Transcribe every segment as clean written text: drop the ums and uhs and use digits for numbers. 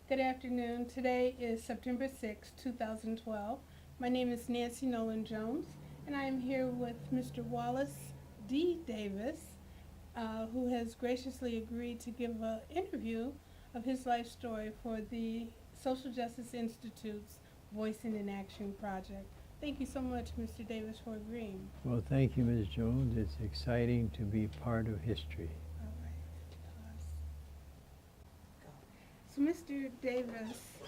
Good afternoon. Today is September 6, 2012. My name is Nancy Nolan Jones, and I am here with Mr. Wallace D. Davis, who has graciously agreed to give an interview of his life story for the Social Justice Institute's Voicing in Action project. Thank you so much, Mr. Davis, for agreeing. Well, thank you, Ms. Jones. It's exciting to be part of history. All right. So, Mr. Davis,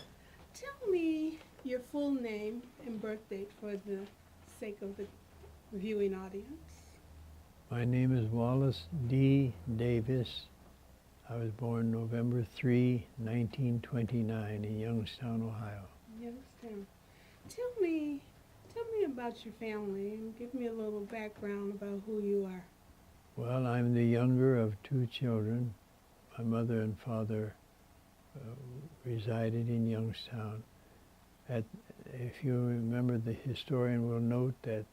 tell me your full name and birth date for the sake of the viewing audience. My name is Wallace D. Davis. I was born November 3, 1929 in Youngstown, Ohio. Youngstown. Tell me about your family and give me a little background about who you are. Well, I'm the younger of two children. My mother and father resided in Youngstown. If you remember, the historian will note that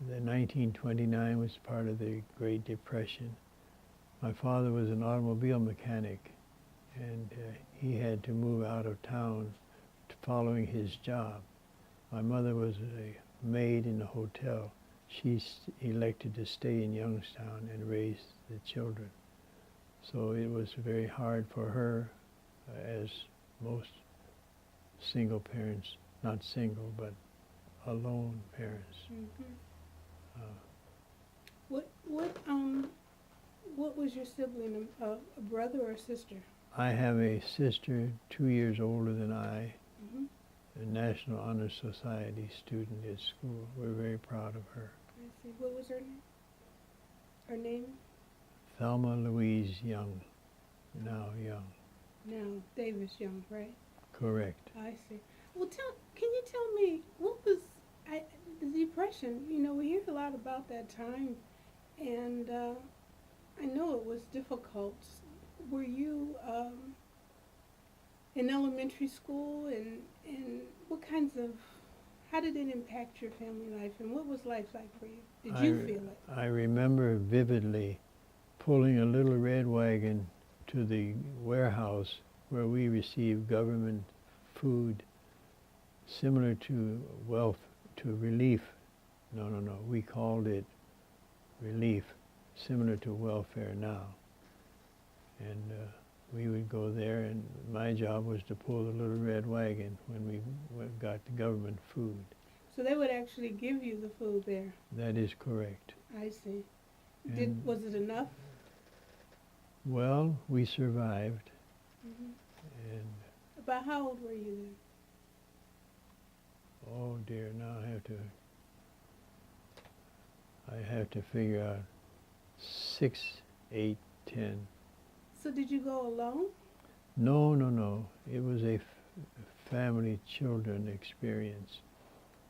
the 1929 was part of the Great Depression. My father was an automobile mechanic, and he had to move out of town following his job. My mother was a maid in a hotel. She elected to stay in Youngstown and raise the children. So it was very hard for her, as most single parents, not single, but alone parents. Mm-hmm. What was your sibling? A brother or a sister? I have a sister 2 years older than I, Mm-hmm. a National Honor Society student at school. We're very proud of her. I see. What was her name? Her name? Thelma Louise Young, now Young. No, Davis Young, right? Correct. I see. Well, can you tell me what was the Depression? You know, we hear a lot about that time, and I know it was difficult. Were you in elementary school, and what kinds of, how did it impact your family life, and what was life like for you? Did you feel it? I remember vividly pulling a little red wagon to the warehouse where we received government food similar to relief. No, we called it relief, similar to welfare now. And we would go there, and my job was to pull the little red wagon when we got the government food. So they would actually give you the food there? That is correct. I see. And Was it enough? well, we survived. Mm-hmm. And About how old were you then? oh dear, now I have to figure out 6, 8, 10. So did you go alone? No. It was a family children experience.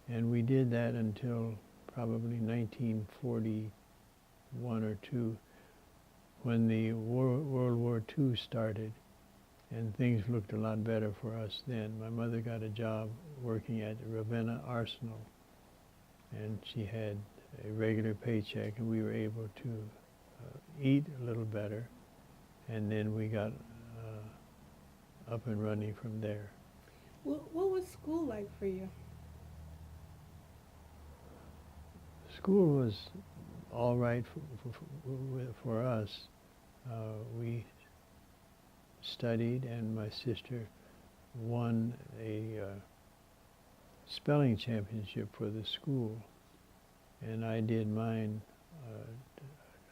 And we did that until probably 1941 or 2, when the World War II started, and things looked a lot better for us then. My mother got a job working at Ravenna Arsenal, and she had a regular paycheck, and we were able to eat a little better, and then we got up and running from there. What was school like for you? School was all right for us. We studied, and my sister won a spelling championship for the school, and I did mine,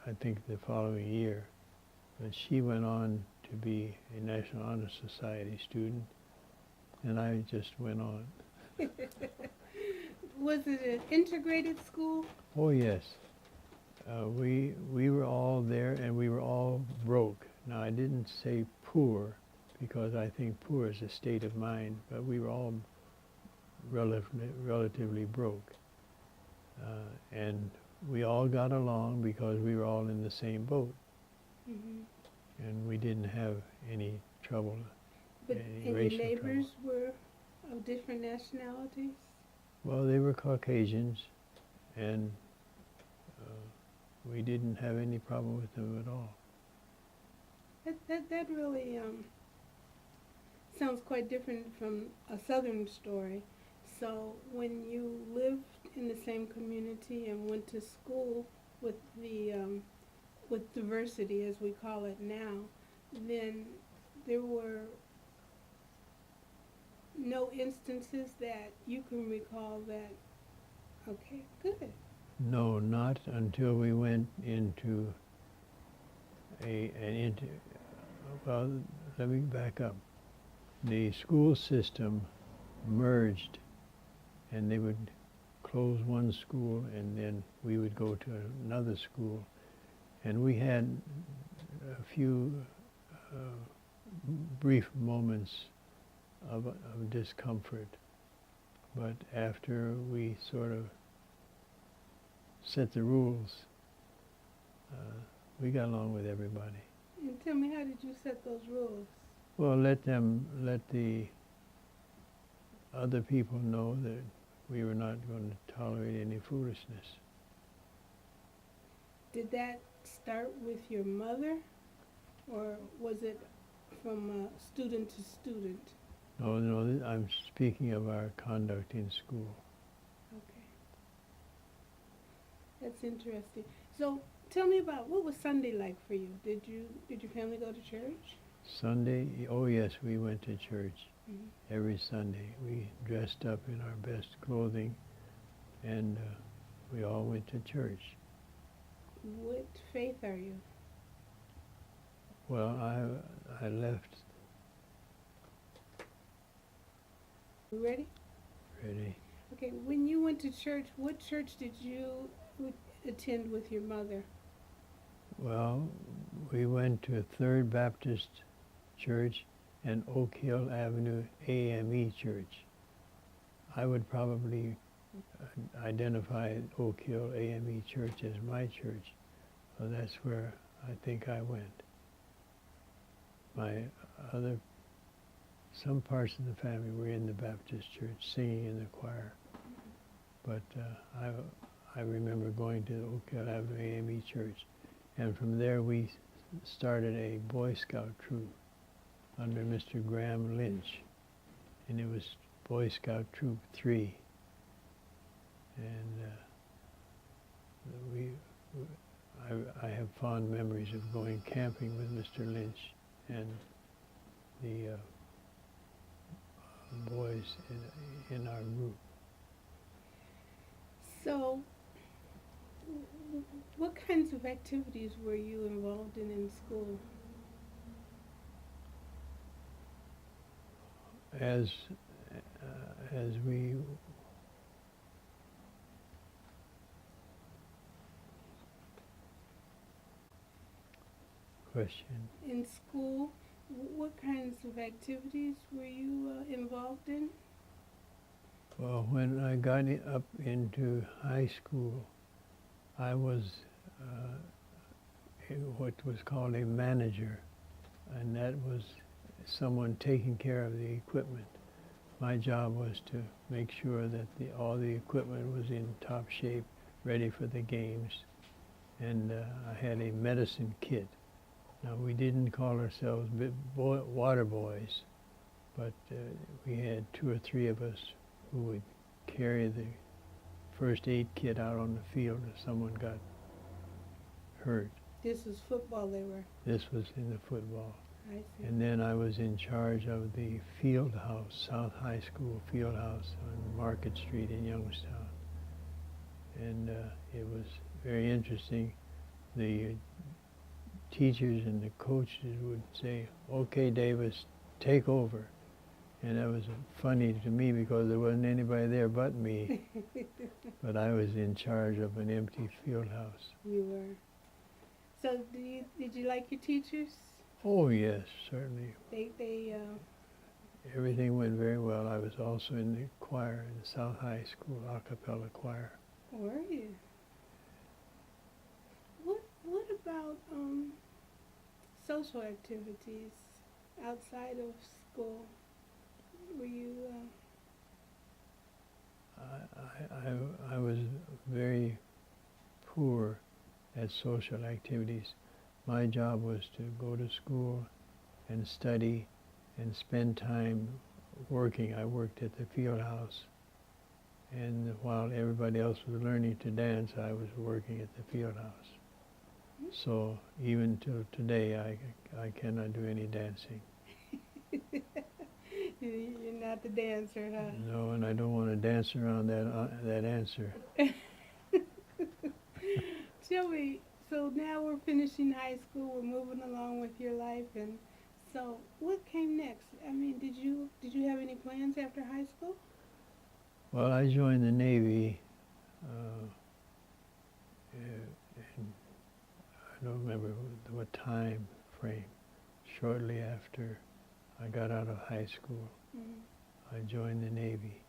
I think the following year. But she went on to be a National Honor Society student, and I just went on. Was it an integrated school? Oh yes. We were all there, and we were all broke. Now, I didn't say poor, because I think poor is a state of mind, but we were all relatively broke. And we all got along because we were all in the same boat. Mm-hmm. And we didn't have any trouble, But any and racial your neighbors trouble. were of different nationalities? Well, they were Caucasians, and we didn't have any problem with them at all. That really sounds quite different from a southern story. So when you lived in the same community and went to school with the with diversity, as we call it now, then there were no instances that you can recall that. Okay, good. No, not until we went into well, let me back up. The school system merged, and they would close one school and then we would go to another school. And we had a few brief moments of discomfort. But after we sort of set the rules, we got along with everybody. And tell me, how did you set those rules? Well, let the other people know that we were not going to tolerate any foolishness. Did that start with your mother, or was it from student to student? No, no, I'm speaking of our conduct in school. Okay. That's interesting. So tell me about, what was Sunday like for you? Did your family go to church? Sunday, oh yes, we went to church Mm-hmm. every Sunday. We dressed up in our best clothing, and we all went to church. What faith are you? Well, I left You ready? ready. Okay, when you went to church, what church did you attend with your mother? Well, we went to Third Baptist Church and Oak Hill Avenue AME Church. I would probably identify Oak Hill AME Church as my church. So that's where I think I went. Some parts of the family were in the Baptist church singing in the choir. But I remember going to the Oak Hill Avenue AME Church. And from there we started a Boy Scout troop under Mr. Graham Lynch. And it was Boy Scout Troop 3. And I have fond memories of going camping with Mr. Lynch and the boys in our group. So, what kinds of activities were you involved in school? As we question. In school, what kinds of activities were you involved in? Well, when I got up into high school, I was what was called a manager, and that was someone taking care of the equipment. My job was to make sure that all the equipment was in top shape, ready for the games, and I had a medicine kit. Now, we didn't call ourselves water boys, but we had 2 or 3 of us who would carry the first aid kit out on the field if someone got hurt. This was football they were. This was in the football. I see. And then I was in charge of the field house, South High School field house on Market Street in Youngstown. And it was very interesting. The teachers and the coaches would say, "Okay, Davis, take over." And that was funny to me because there wasn't anybody there but me. But I was in charge of an empty field house. You were. So did you like your teachers? Oh yes, certainly. They Everything went very well. I was also in the choir in the South High School a cappella choir. were you? What about social activities outside of school? Were you? I was very poor at social activities. My job was to go to school and study and spend time working. I worked at the field house, and while everybody else was learning to dance, I was working at the field house. So even till today, I cannot do any dancing. You're not the dancer, huh? No, and I don't want to dance around that answer. Tell me, so now we're finishing high school, we're moving along with your life, and so what came next? I mean, did you have any plans after high school? Well, I joined the Navy, and I don't remember what time frame. Shortly after I got out of high school, I joined the Navy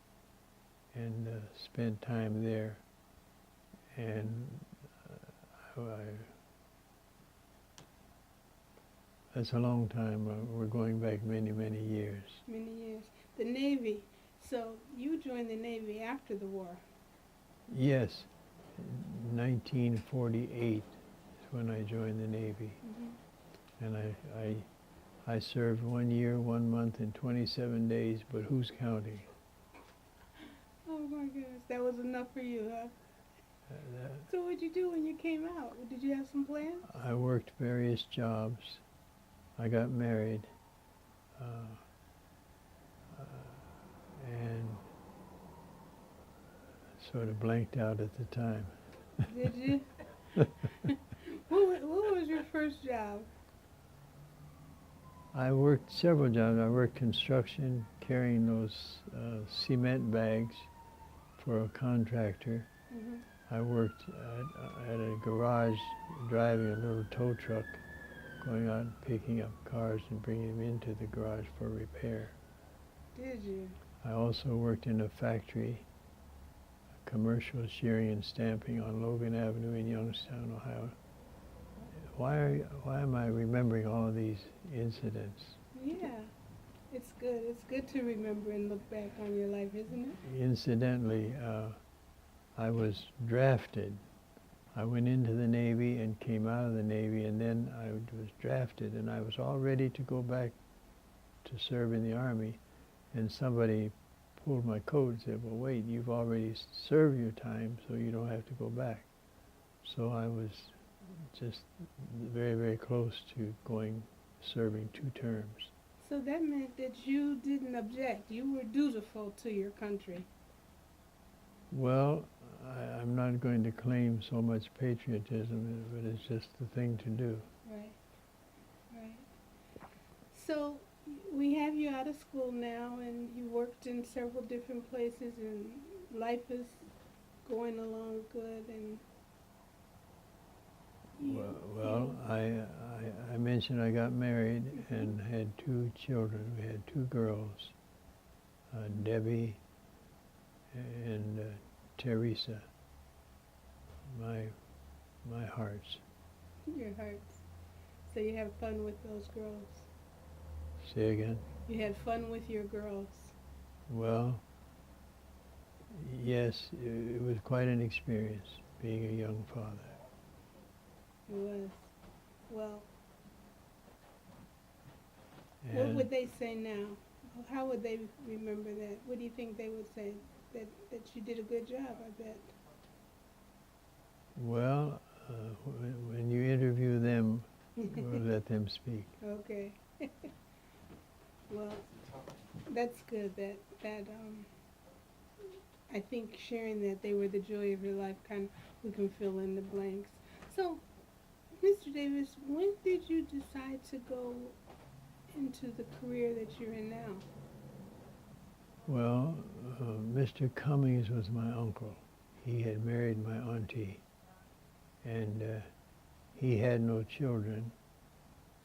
and spent time there. And that's a long time. We're going back many, many years. Many years. The Navy. So you joined the Navy after the war? Yes, 1948 is when I joined the Navy. And I served 1 year, 1 month, and 27 days, but who's counting? Oh my goodness, that was enough for you, huh? So what did you do when you came out? Did you have some plans? I worked various jobs. I got married, and sort of blanked out at the time. Did you? What was your first job? I worked several jobs. I worked construction, carrying those cement bags for a contractor. I worked at a garage, driving a little tow truck, going out and picking up cars and bringing them into the garage for repair. Did you? I also worked in a factory, commercial shearing and stamping on Logan Avenue in Youngstown, Ohio. Why am I remembering all of these incidents? Yeah, it's good. It's good to remember and look back on your life, isn't it? Incidentally, I was drafted. I went into the Navy and came out of the Navy, and then I was drafted, and I was all ready to go back to serve in the Army, and somebody pulled my coat and said, well, wait, you've already served your time, so you don't have to go back. So I was just very, very close to serving 2 terms. So that meant that you didn't object. You were dutiful to your country. Well, I'm not going to claim so much patriotism, but it's just the thing to do. Right, right. So we have you out of school now, and you worked in several different places, and life is going along good, and Well, I mentioned I got married and had 2 children. We had 2 girls, Debbie and Teresa, my hearts. your hearts. So you have fun with those girls. Say again? You had fun with your girls. Well, yes, it was quite an experience being a young father. It was. Well, And what would they say now? How would they remember that? What do you think they would say? That you did a good job, I bet. Well, when you interview them, we'll let them speak. Okay. Well, that's good. I think sharing that they were the joy of your life, we can fill in the blanks. So, Mr. Davis, when did you decide to go into the career that you're in now? Well, Mr. Cummings was my uncle. He had married my auntie, and he had no children,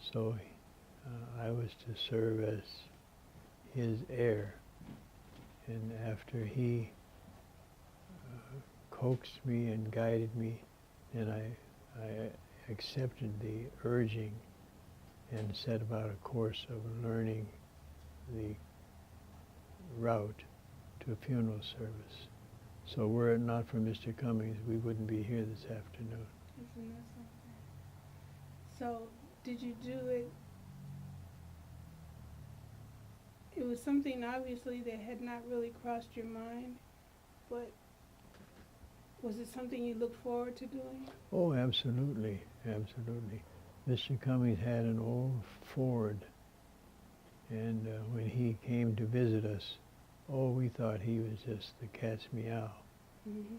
so I was to serve as his heir. And after he coaxed me and guided me, then I accepted the urging and set about a course of learning the route to a funeral service. So were it not for Mr. Cummings, we wouldn't be here this afternoon. Isn't that something? So, did you do it it was something obviously that had not really crossed your mind, but was it something you look forward to doing? Oh, absolutely, absolutely. Mr. Cummings had an old Ford, and when he came to visit us, oh, we thought he was just the cat's meow. Mm-hmm.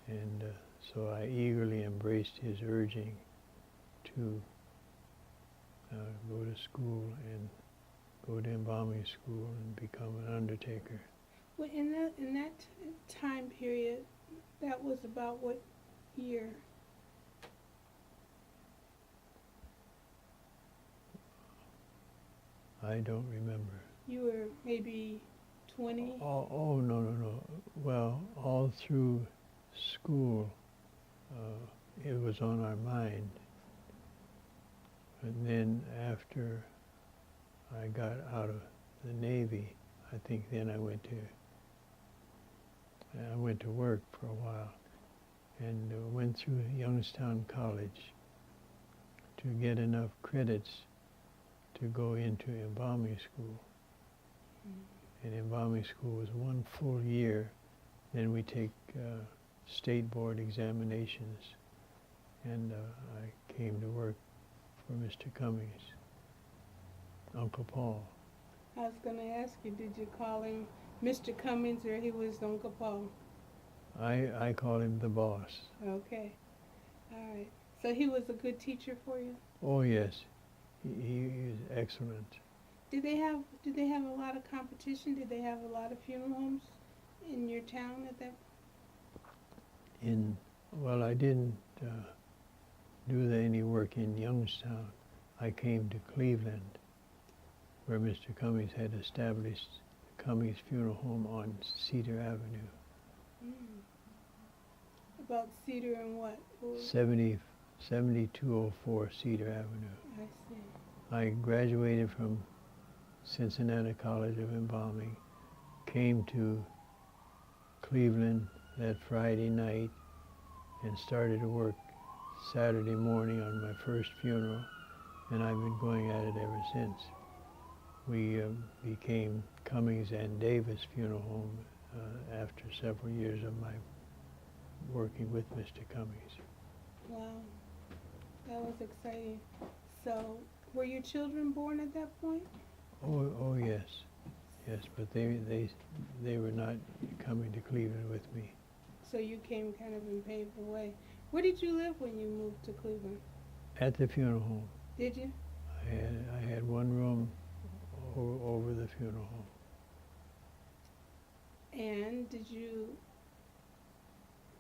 And so I eagerly embraced his urging to go to school and go to embalming school and become an undertaker. Well, in that time period, that was about what year? I don't remember. You were maybe 20? Oh, no, no, no. Well, all through school, it was on our mind. And then after I got out of the Navy, I think then I went to work for a while, and went through Youngstown College to get enough credits to go into embalming school. And embalming school was 1 full year. Then we take state board examinations, and I came to work for Mr. Cummings, Uncle Paul. I was going to ask you, did you call him Mr. Cummings or he was Uncle Paul? I call him the boss. Okay. All right. So he was a good teacher for you? Oh yes, he is excellent. Did they have a lot of competition? Did they have a lot of funeral homes in your town at that? Well, I didn't do any work in Youngstown. I came to Cleveland, where Mr. Cummings had established the Cummings Funeral Home on Cedar Avenue. About Cedar and what? 7204 Cedar Avenue. I see. I graduated from Cincinnati College of Embalming, came to Cleveland that Friday night, and started to work Saturday morning on my first funeral, and I've been going at it ever since. We became Cummings and Davis Funeral Home after several years of my working with Mr. Cummings. Wow, that was exciting. So, were your children born at that point? Oh yes, yes, but they were not coming to Cleveland with me. So you came kind of and paved the way. Where did you live when you moved to Cleveland? At the funeral home. Did you? I had one room over the funeral home. And did you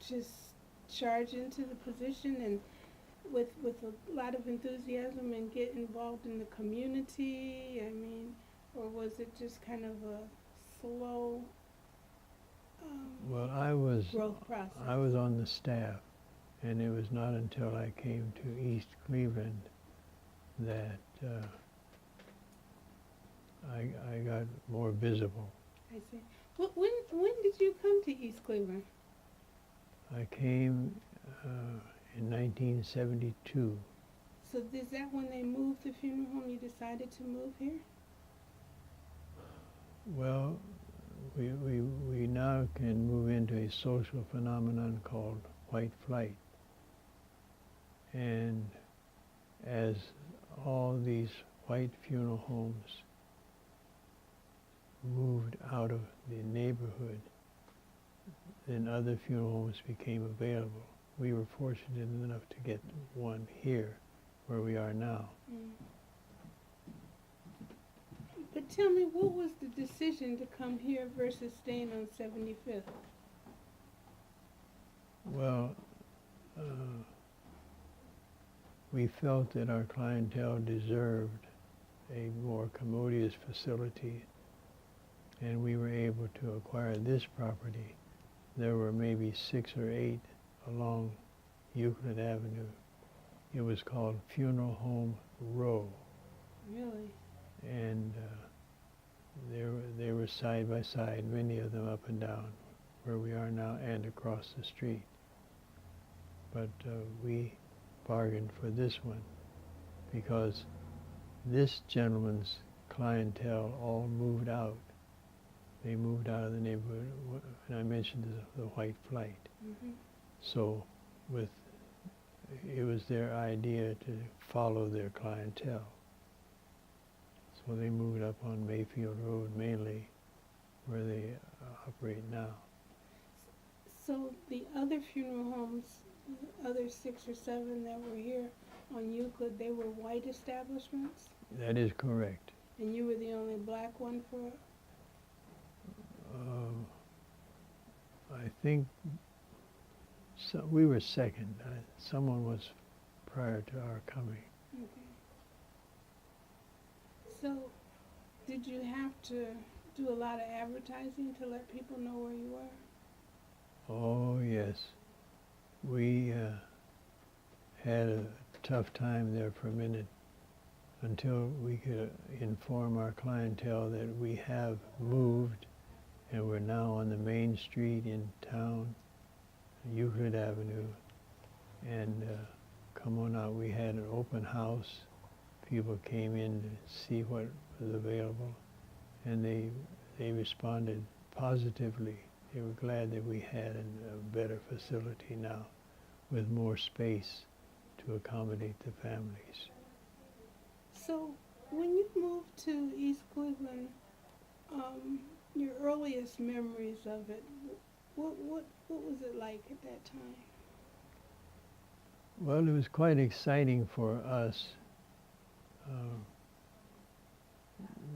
just charge into the position and with a lot of enthusiasm and get involved in the community? I mean, or was it just kind of a slow Well, I was growth process? I was on the staff, and it was not until I came to East Cleveland that I got more visible. I see. When did you come to East Cleveland? I came in 1972. So is that when they moved the funeral home, you decided to move here? Well, we now can move into a social phenomenon called white flight. And as all these white funeral homes moved out of the neighborhood, then other funeral homes became available. We were fortunate enough to get one here, where we are now. Mm. But tell me, what was the decision to come here versus staying on 75th? Well, we felt that our clientele deserved a more commodious facility, and we were able to acquire this property. There were maybe 6 or 8 along Euclid Avenue. It was called Funeral Home Row. Really? And they were side by side, many of them up and down, where we are now and across the street. But we bargained for this one because this gentleman's clientele all moved out. They moved out of the neighborhood, and I mentioned the white flight. Mm-hmm. So it was their idea to follow their clientele. So they moved up on Mayfield Road mainly, where they operate now. So the other funeral homes, the other 6 or 7 that were here on Euclid, they were white establishments? That is correct. And you were the only black one for? I think we were second. Someone was prior to our coming. Okay. So, did you have to do a lot of advertising to let people know where you were? Oh, yes. We had a tough time there for a minute until we could inform our clientele that we have moved and we're now on the main street in town, Euclid Avenue, and come on out. We had an open house. People came in to see what was available, and they responded positively. They were glad that we had a better facility now with more space to accommodate the families. So, when you moved to East Cleveland, your earliest memories of it, what was it like at that time? Well, it was quite exciting for us.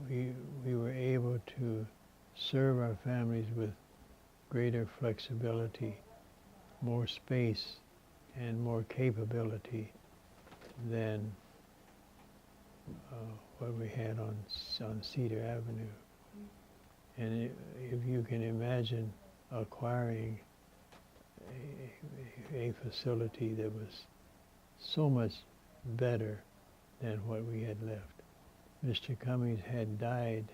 We were able to serve our families with greater flexibility, more space, and more capability than what we had on Cedar Avenue. And if you can imagine acquiring a facility that was so much better than what we had left. Mr. Cummings had died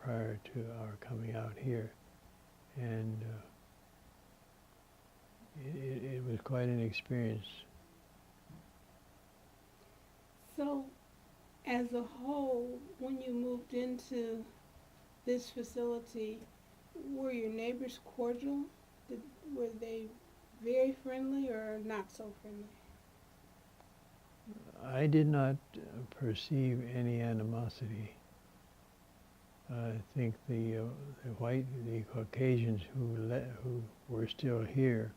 prior to our coming out here, and it was quite an experience. So, as a whole, when you moved into this facility, were your neighbors cordial? Were they very friendly or not so friendly? I did not perceive any animosity. I think the Caucasians who were still here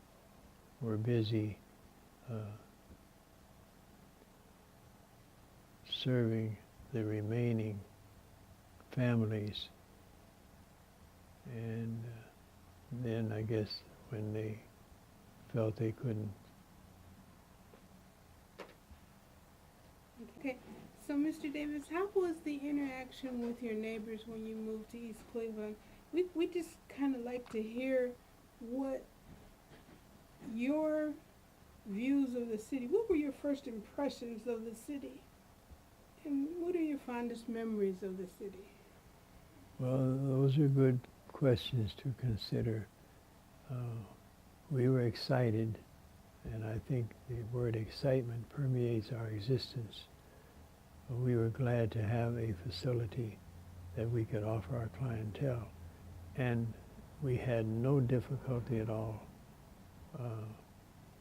were busy serving the remaining families, and then I guess when they felt they couldn't. Okay, so Mr. Davis, how was the interaction with your neighbors when you moved to East Cleveland? We just kind of like to hear what your views of the city, what were your first impressions of the city? And what are your fondest memories of the city? Well, those are good questions to consider. We were excited, and I think the word excitement permeates our existence. We were glad to have a facility that we could offer our clientele, and we had no difficulty at all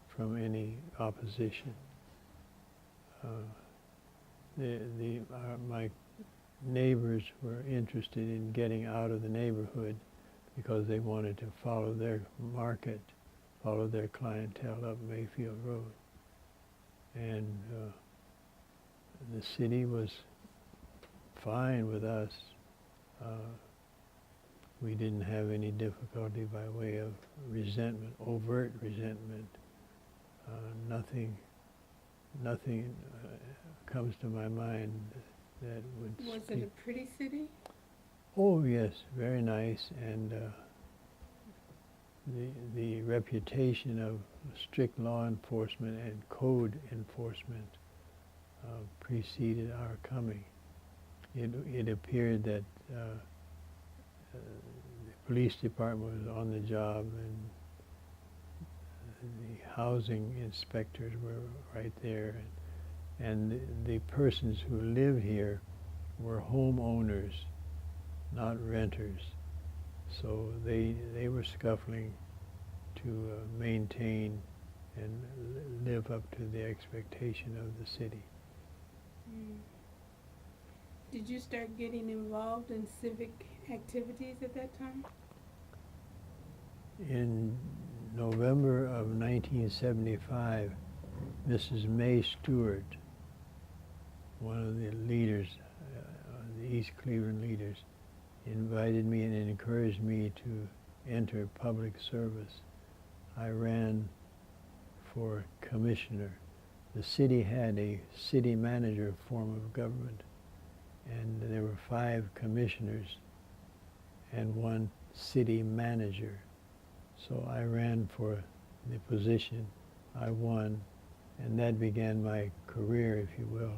from any opposition. My neighbors were interested in getting out of the neighborhood because they wanted to follow their market, follow their clientele up Mayfield Road. And the city was fine with us. We didn't have any difficulty by way of resentment, overt resentment. Nothing comes to my mind that would Was speak. it a pretty city? Oh yes, very nice, and the reputation of strict law enforcement and code enforcement preceded our coming. It appeared that the police department was on the job, and the housing inspectors were right there, and the persons who live here were homeowners, not renters. So they were scuffling to maintain and live up to the expectation of the city. Mm. Did you start getting involved in civic activities at that time? In November of 1975, Mrs. May Stewart, one of the leaders, the East Cleveland leaders, invited me and encouraged me to enter public service. I ran for commissioner. The city had a city manager form of government, and there were 5 commissioners and 1 city manager. So I ran for the position. I won, and that began my career, if you will,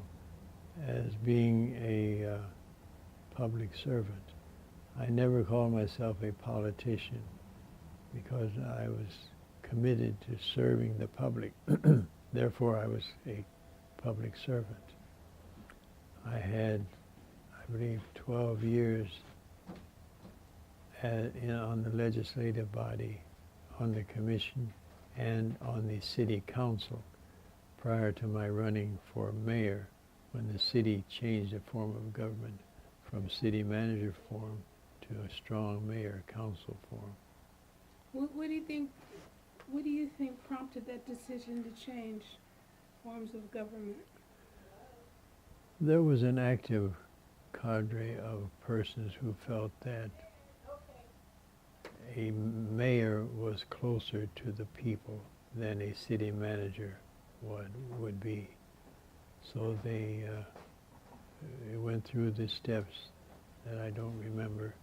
as being a public servant. I never called myself a politician because I was committed to serving the public. Therefore, I was a public servant. I had, I believe, 12 years on the legislative body, on the commission, and on the city council prior to my running for mayor when the city changed the form of government from city manager form to a strong mayor council form. What do you think prompted that decision to change forms of government? There was an active cadre of persons who felt that a mayor was closer to the people than a city manager would be. So they went through the steps that I don't remember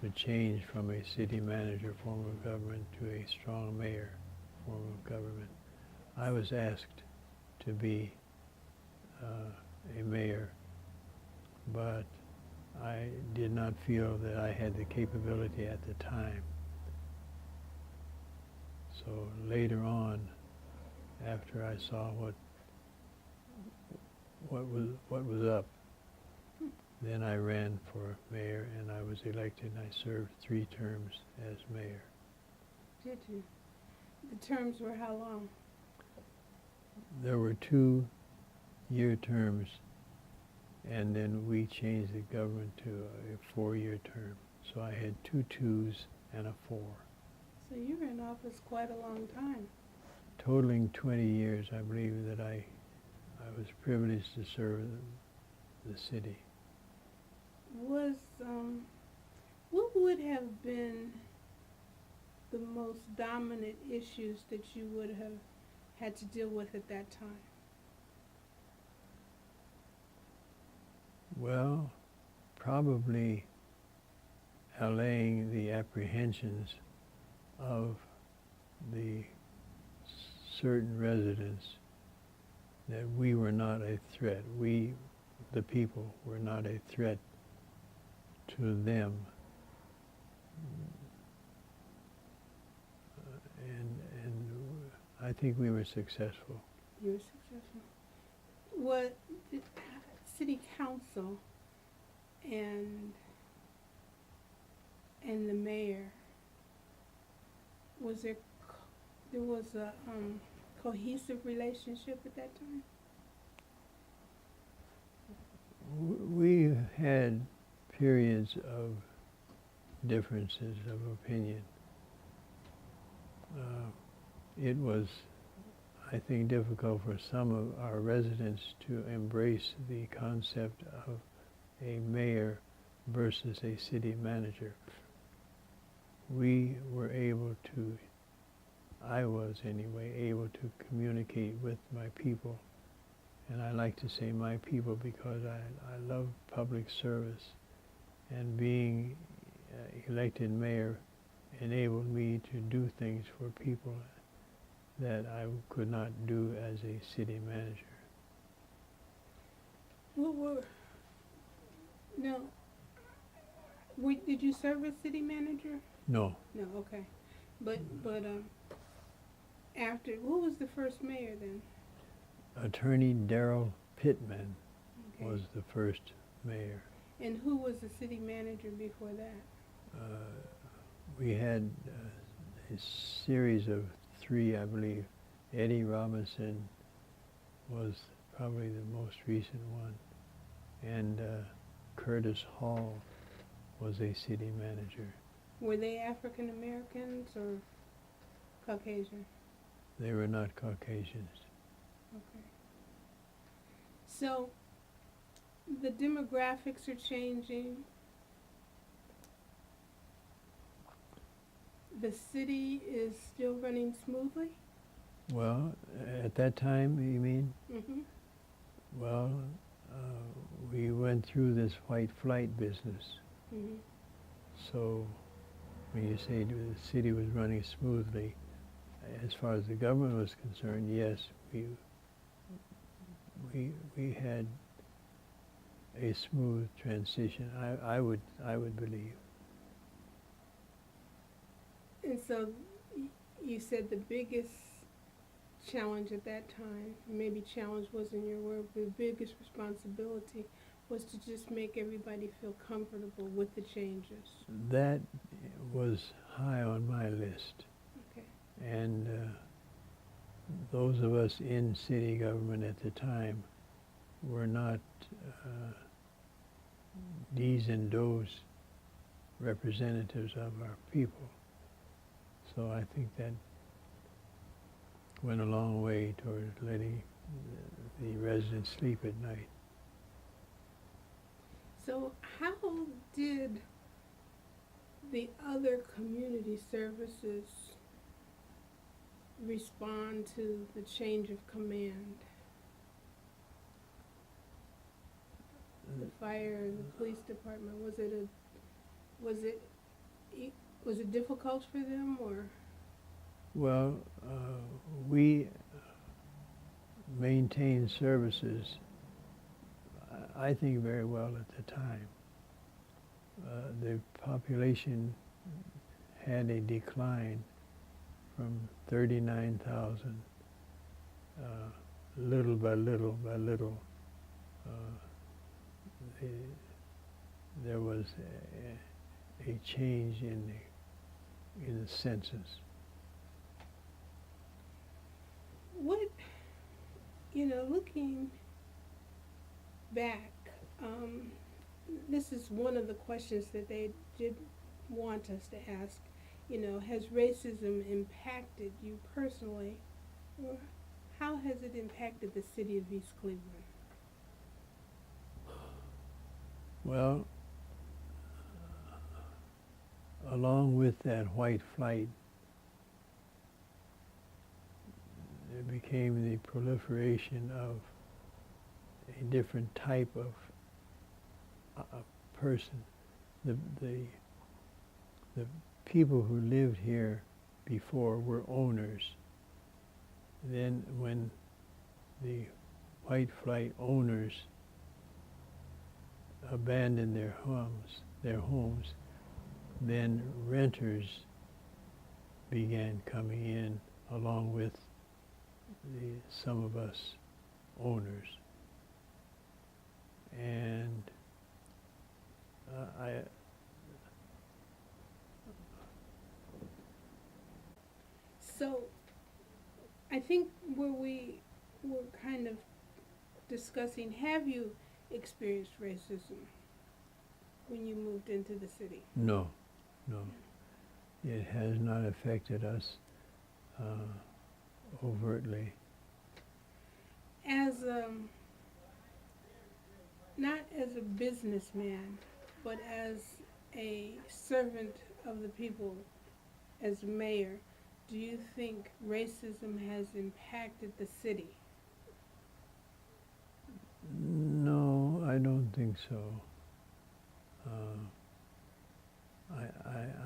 to change from a city manager form of government to a strong mayor form of government. I was asked to be a mayor, but I did not feel that I had the capability at the time. So later on, after I saw what was up, then I ran for mayor and I was elected, and I served 3 terms as mayor. Did you? The terms were how long? There were 2-year terms, and then we changed the government to a 4-year term. So I had 2 2s and a 4. So you were in office quite a long time. Totaling 20 years, I believe that I was privileged to serve the city. What would have been the most dominant issues that you would have had to deal with at that time? Well, probably allaying the apprehensions of the certain residents that we were not a threat. We, the people, were not a threat to them. And I think we were successful. You were successful. What did city council and the mayor, was there was a cohesive relationship at that time? We had periods of differences of opinion. It was, I think, difficult for some of our residents to embrace the concept of a mayor versus a city manager. We were able to, I was anyway, able to communicate with my people. And I like to say my people because I love public service, and being elected mayor enabled me to do things for people that I could not do as a city manager. Did you serve as city manager? No. No, okay. But after, who was the first mayor then? Attorney Darrell Pittman Okay. was the first mayor. And who was the city manager before that? We had a series of three, I believe. Eddie Robinson was probably the most recent one, and Curtis Hall was a city manager. Were they African Americans or Caucasian? They were not Caucasians. Okay. So the demographics are changing. The city is still running smoothly? Well, at that time, you mean? Mm-hmm. Well, we went through this white flight business. Mm-hmm. So when you say the city was running smoothly, as far as the government was concerned, yes, we had a smooth transition. I would believe. And so you said the biggest challenge at that time, maybe challenge wasn't your word, but the biggest responsibility was to just make everybody feel comfortable with the changes. That was high on my list. Okay. And those of us in city government at the time were not these and those representatives of our people. So I think that went a long way toward letting the residents sleep at night. So how did the other community services respond to the change of command? The fire, the police department, was it difficult for them, or? Well, we maintained services, I think, very well at the time. The population had a decline from 39,000, little by little by little. There was a change in the census. What, looking back, this is one of the questions that they did want us to ask. Has racism impacted you personally, or how has it impacted the city of East Cleveland? Well, along with that white flight, there became the proliferation of a different type of person. The people who lived here before were owners. Then when the white flight owners abandoned their homes, then renters began coming in along with some of us owners. And So, I think where we were kind of discussing, have you experienced racism when you moved into the city? No. It has not affected us overtly. As not as a businessman, but as a servant of the people, as mayor, do you think racism has impacted the city? No, I don't think so.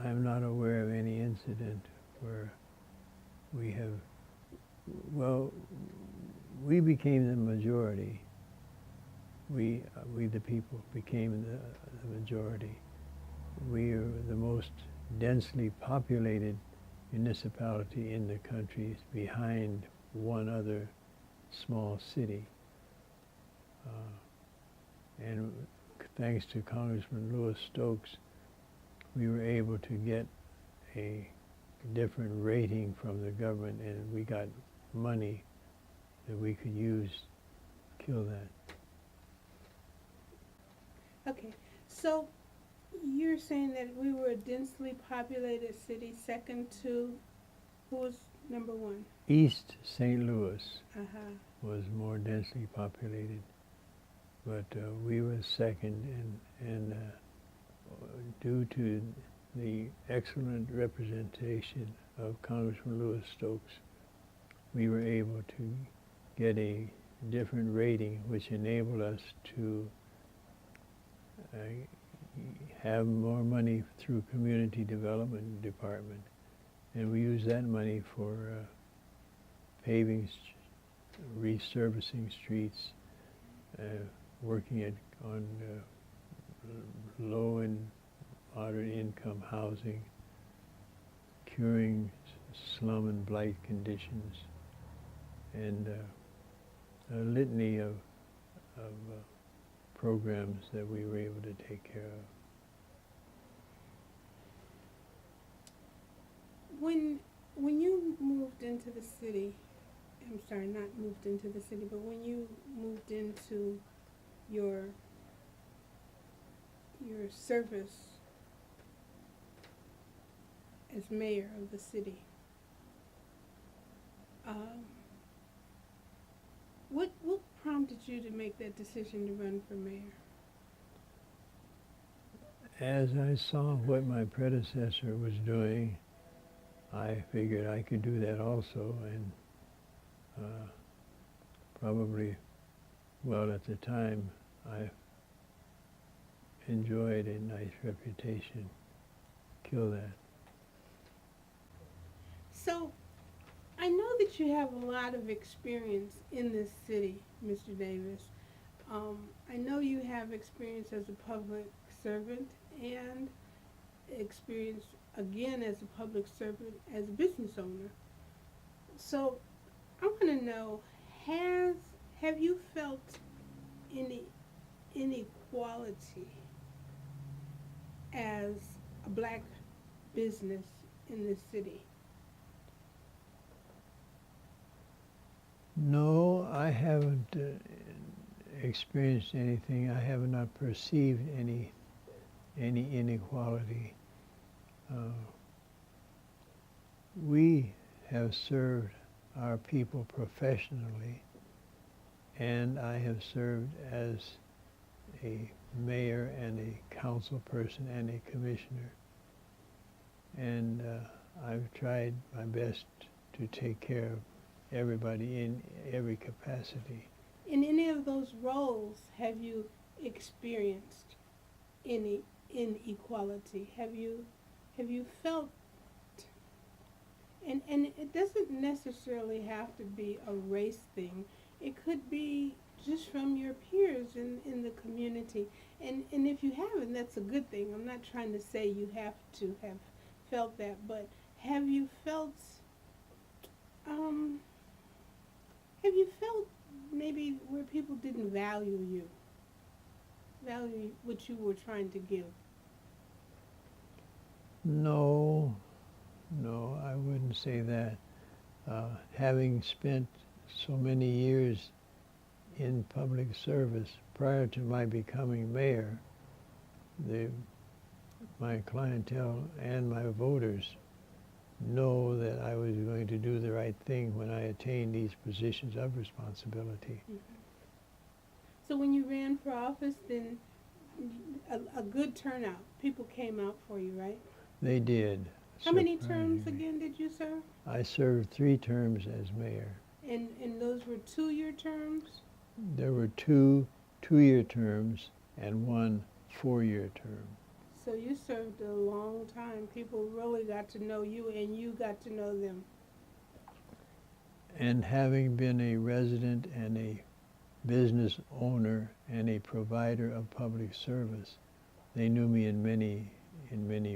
I'm not aware of any incident where we have, well, we became the majority. We the people became the majority. We are the most densely populated municipality in the country, behind one other small city. And thanks to Congressman Lewis Stokes, we were able to get a different rating from the government, and we got money that we could use to kill that. Okay, so you're saying that we were a densely populated city, second to, who was number one? East St. Louis Uh-huh. was more densely populated, but we were second, and due to the excellent representation of Congressman Lewis Stokes, we were able to get a different rating, which enabled us to have more money through Community Development Department, and we use that money for paving, resurfacing streets, working on low and moderate income housing, curing slum and blight conditions, and a litany of programs that we were able to take care of. When you moved into the city, I'm sorry, not moved into the city, but when you moved into your service as mayor of the city, what prompted you to make that decision to run for mayor? As I saw what my predecessor was doing, I figured I could do that also, and probably, well, at the time, I enjoyed a nice reputation. Kill that. So, I know that you have a lot of experience in this city, Mr. Davis. I know you have experience as a public servant and experience again as a public servant as a business owner. So, I want to know, have you felt any inequality as a black business in this city? No, I haven't experienced anything. I have not perceived any inequality. We have served our people professionally, and I have served as a mayor and a council person and a commissioner, and I've tried my best to take care of everybody in every capacity. In any of those roles, have you experienced any inequality? Have you felt, and it doesn't necessarily have to be a race thing. It could be just from your peers in the community. And if you haven't, that's a good thing. I'm not trying to say you have to have felt that, but have you felt maybe where people didn't value what you were trying to give? No, I wouldn't say that. Having spent so many years in public service prior to my becoming mayor, my clientele and my voters know that I was going to do the right thing when I attained these positions of responsibility. Mm-hmm. So when you ran for office, then a good turnout. People came out for you, right? They did. How many terms again did you serve? I served 3 terms as mayor. And those were 2-year terms? There were 2 2-year terms and 1 4-year term. So you served a long time. People really got to know you, and you got to know them. And having been a resident and a business owner and a provider of public service, they knew me in many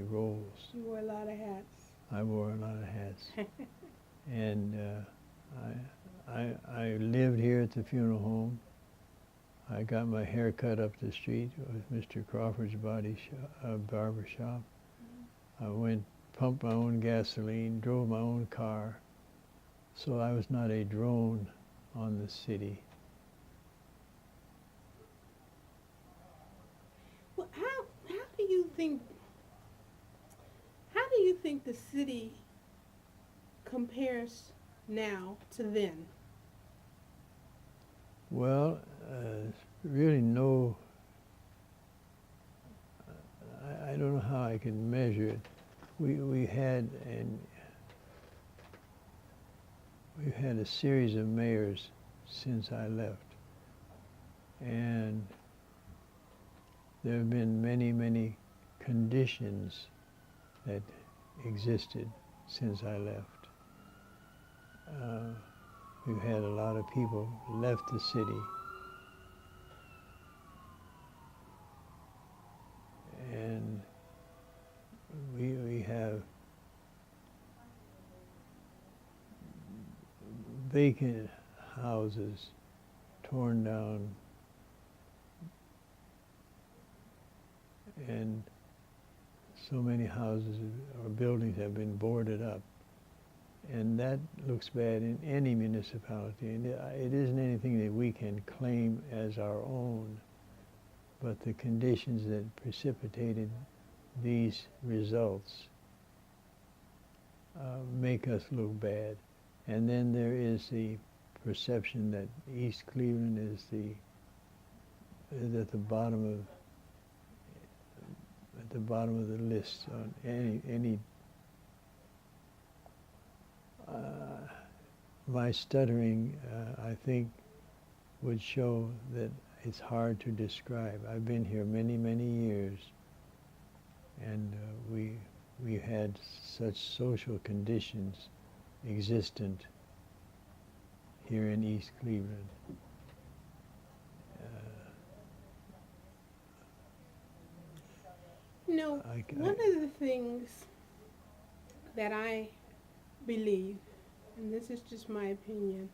roles. You wore a lot of hats. I wore a lot of hats. And I lived here at the funeral home. I got my hair cut up the street with Mr. Crawford's barber shop. I went, pumped my own gasoline, drove my own car. So I was not a drone on the city. Well, how do you think the city compares now to then? Well, really no, I don't know how I can measure it. We've had a series of mayors since I left, and there have been many, many conditions that existed since I left. We've had a lot of people left the city, and we have vacant houses torn down, and so many houses or buildings have been boarded up. And that looks bad in any municipality. And it isn't anything that we can claim as our own, but the conditions that precipitated these results make us look bad. And then there is the perception that East Cleveland is at the bottom of the list on any. My stuttering, I think, would show that it's hard to describe. I've been here many, many years, and we had such social conditions existent here in East Cleveland. One of the things that I believe, and this is just my opinion,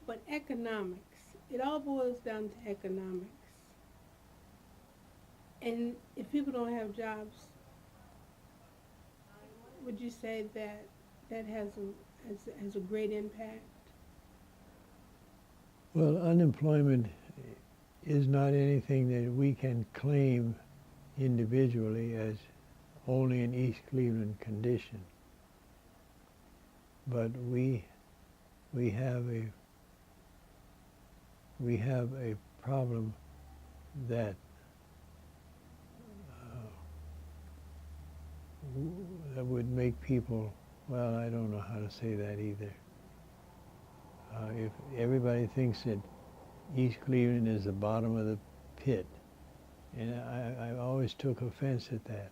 but economics, it all boils down to economics. And if people don't have jobs, would you say that has a great impact? Well, unemployment is not anything that we can claim individually as only an East Cleveland condition. But we have a problem that that would make people, well, I don't know how to say that either. If everybody thinks that East Cleveland is the bottom of the pit, and I always took offense at that.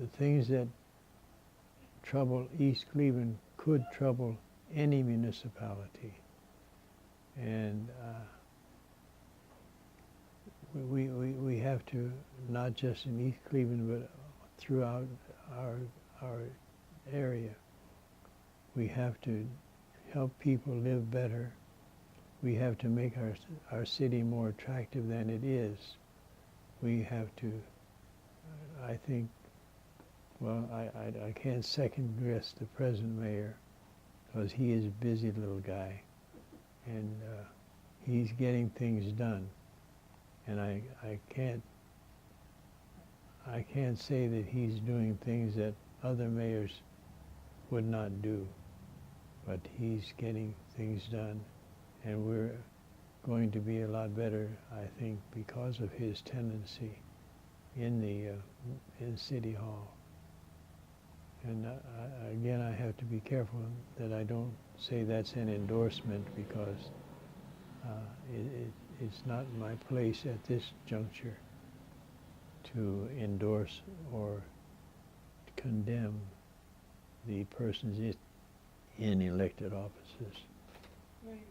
The things that trouble East Cleveland could trouble any municipality. And we have to, not just in East Cleveland, but throughout our area, we have to help people live better. We have to make our city more attractive than it is. We have to, I think, well, I can't second guess the present mayor, because he is a busy little guy, and he's getting things done. And I can't say that he's doing things that other mayors would not do, but he's getting things done, and we're going to be a lot better, I think, because of his tendency in City Hall. And again, I have to be careful that I don't say that's an endorsement, because it's not my place at this juncture to endorse or condemn the persons in elected offices. Right.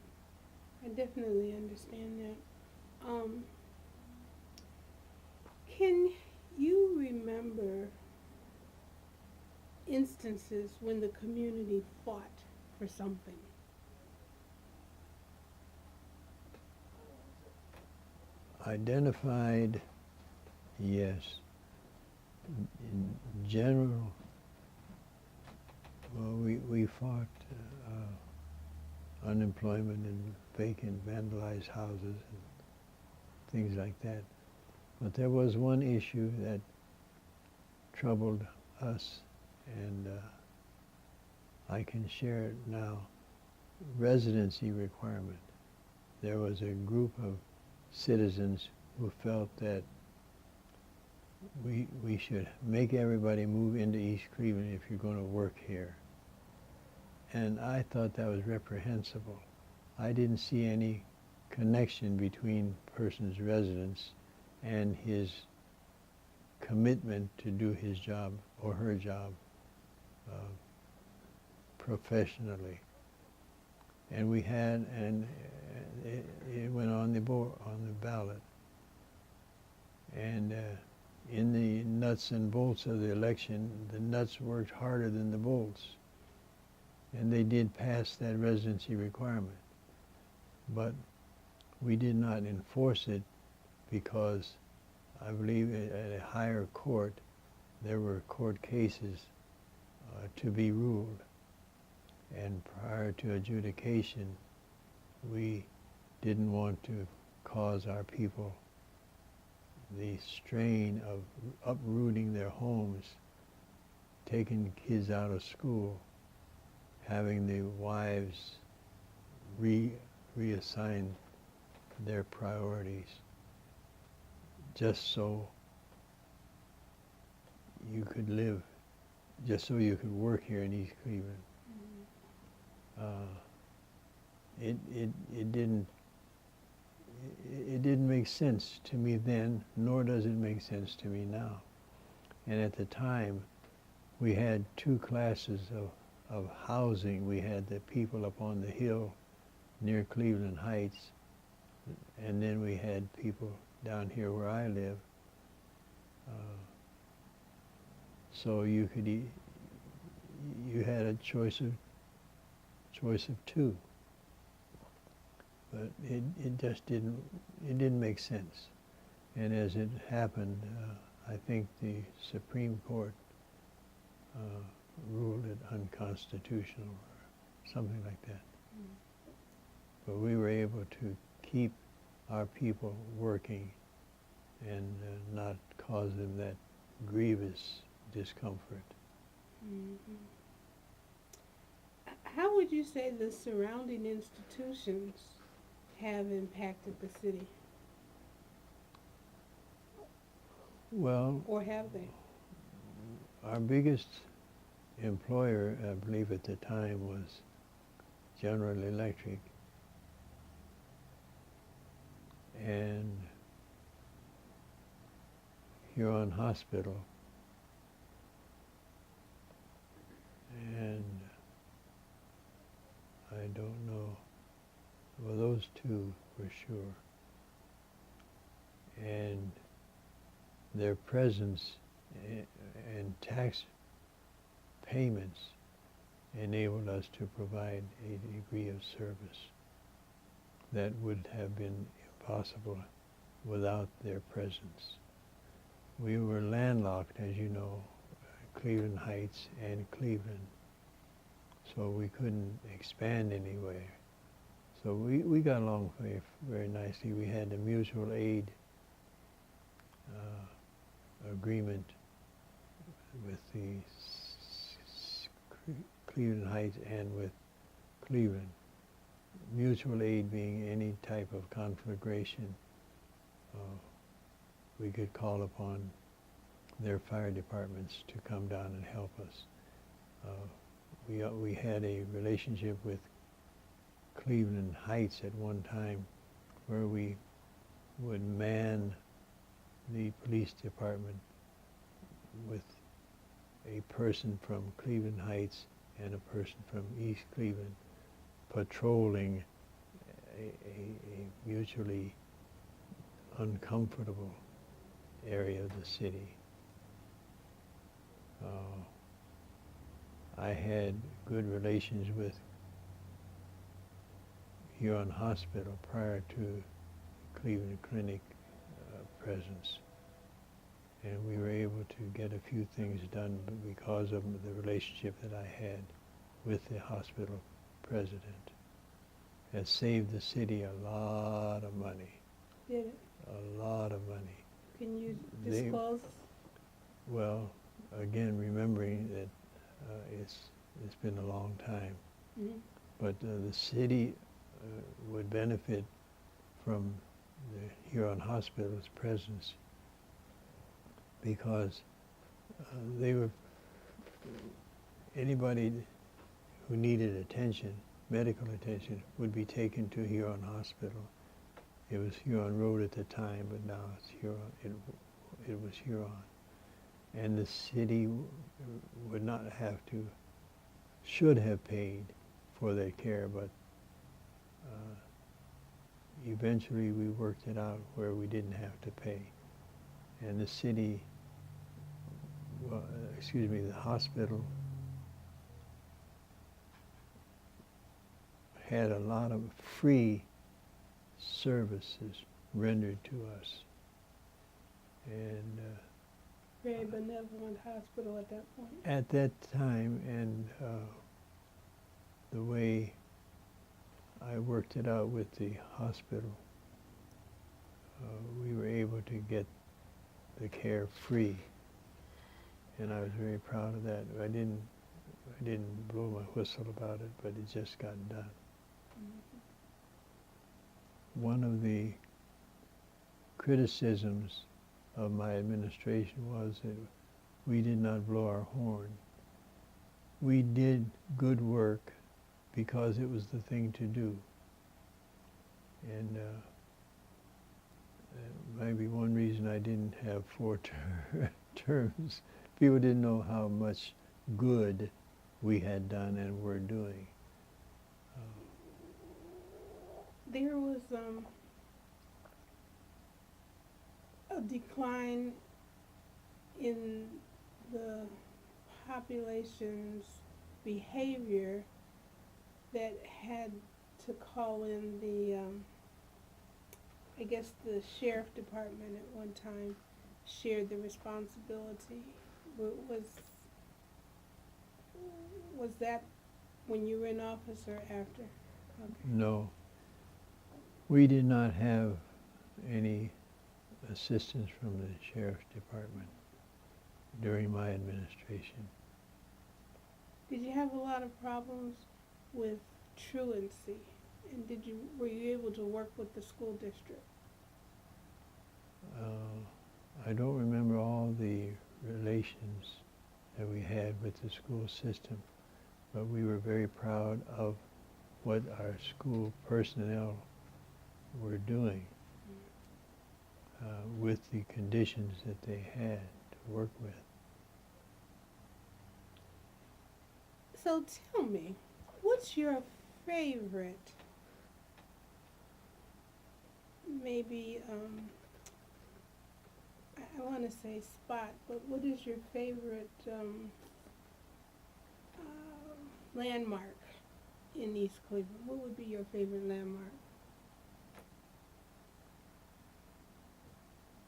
I definitely understand that. Can you remember instances when the community fought for something? Identified, yes. In general, well, we fought unemployment and vacant, vandalized houses and things like that. But there was one issue that troubled us, and I can share it now. Residency requirement. There was a group of citizens who felt that we should make everybody move into East Cleveland if you're going to work here. And I thought that was reprehensible. I didn't see any connection between a person's residence and his commitment to do his job or her job professionally. And we had, and it went on the board, on the ballot. And in the nuts and bolts of the election, the nuts worked harder than the bolts. And they did pass that residency requirement. But we did not enforce it because I believe at a higher court, there were court cases to be ruled. And prior to adjudication, we didn't want to cause our people the strain of uprooting their homes, taking kids out of school, having the wives reassign their priorities, just so you could live, just so you could work here in East Cleveland. It didn't make sense to me then, nor does it make sense to me now. And at the time, we had two classes of housing. We had the people up on the hill near Cleveland Heights, and then we had people down here where I live. So you could you had a choice of two, but it just didn't make sense. And as it happened, I think the Supreme Court ruled it unconstitutional or something like that. But we were able to keep our people working and not cause them that grievous discomfort. Mm-hmm. How would you say the surrounding institutions have impacted the city? Well, or have they? Our biggest employer, I believe at the time, was General Electric. And Huron Hospital. And I don't know, well, those two for sure. And their presence and tax payments enabled us to provide a degree of service that would have been impossible without their presence. We were landlocked, as you know, Cleveland Heights and Cleveland, so we couldn't expand anywhere. So we got along very, very nicely. We had a mutual aid agreement with the Cleveland Heights and with Cleveland. Mutual aid being any type of conflagration, we could call upon their fire departments to come down and help us. We had a relationship with Cleveland Heights at one time where we would man the police department with a person from Cleveland Heights and a person from East Cleveland patrolling a mutually uncomfortable area of the city. I had good relations with Huron Hospital prior to Cleveland Clinic presence. And we were able to get a few things done because of the relationship that I had with the hospital president. It saved the city a lot of money. Did it? A lot of money. Can you disclose? Well, again, remembering that it's been a long time. Mm-hmm. But the city would benefit from the Huron Hospital's presence because they were, anybody who needed attention, medical attention, would be taken to Huron Hospital. It was Huron Road at the time, but now it's Huron, it was Huron. And the city would not have to, should have paid for their care, but eventually we worked it out where we didn't have to pay. And the city, well, the hospital had a lot of free services rendered to us. And very benevolent hospital at that point. at that time, and the way I worked it out with the hospital, we were able to get the care free, and I was very proud of that. I didn't blow my whistle about it, but it just got done. Mm-hmm. One of the criticisms of my administration was that we did not blow our horn. We did good work because it was the thing to do. And maybe one reason I didn't have 4 terms, people didn't know how much good we had done and were doing. There was a decline in the population's behavior that had to call in the, I guess the sheriff department at one time shared the responsibility. Was that when you were in office or after? Okay. No. We did not have any assistance from the sheriff's department during my administration. Did you have a lot of problems with truancy? And were you able to work with the school district? I don't remember all the relations that we had with the school system, but we were very proud of what our school personnel were doing with the conditions that they had to work with. So tell me, what's your favorite, maybe, I want to say spot, but what is your favorite landmark in East Cleveland? What would be your favorite landmark?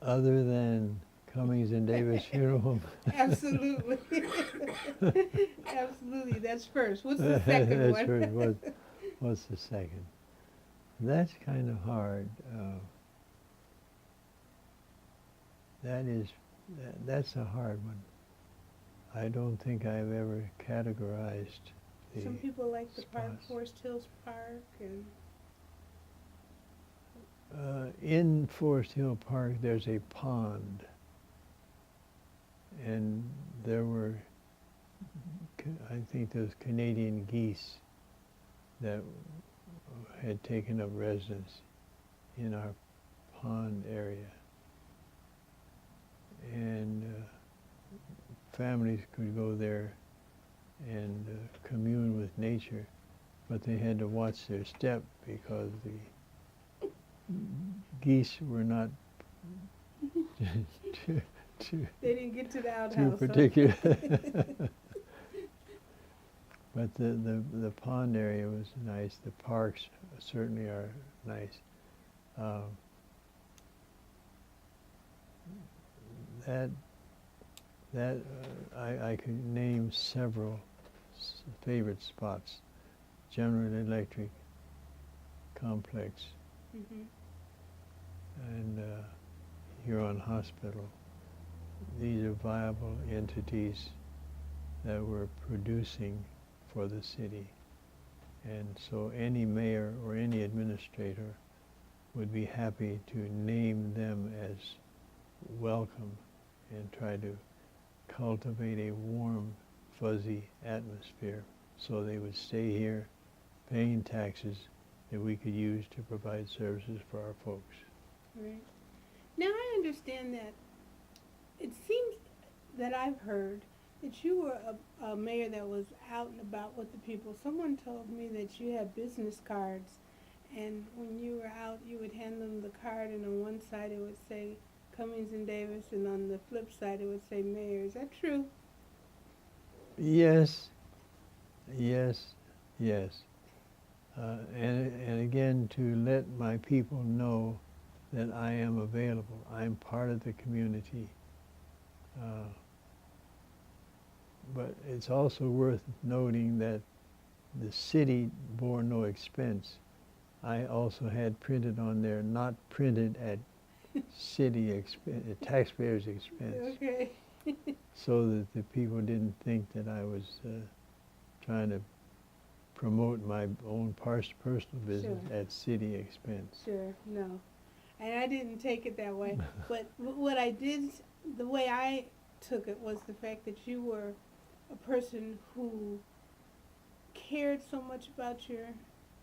Other than Cummings and Davis Funeral Home? Absolutely. Absolutely. That's first. What's the second That's one? first. What's the second? That's kind of hard. That's a hard one. I don't think I've ever categorized the Some people like the park, spots. Forest Hills Park, and in Forest Hill Park, there's a pond, and there were, I think, those Canadian geese that had taken up residence in our pond area, and families could go there and commune with nature, but they had to watch their step because the geese were not too they didn't get to the outhouse. too particular. But the pond area was nice. The parks certainly are nice. that I could name several favorite spots. General Electric complex Mhm. and Huron Hospital. These are viable entities that were producing for the city. And so any mayor or any administrator would be happy to name them as welcome and try to cultivate a warm, fuzzy atmosphere so they would stay here paying taxes that we could use to provide services for our folks. Right. Now I understand that it seems that I've heard that you were a mayor that was out and about with the people. Someone told me that you had business cards, and when you were out, you would hand them the card, and on one side it would say Cummings and Davis, and on the flip side it would say Mayor. Is that true? Yes, yes, yes. And again, to let my people know that I am available. I'm part of the community. But it's also worth noting that the city bore no expense. I also had printed on there, not printed at city expense, taxpayers' expense, Okay. so that the people didn't think that I was trying to promote my own personal business Sure. at city expense. Sure, no. And I didn't take it that way. But what I did, the way I took it was the fact that you were a person who cared so much about your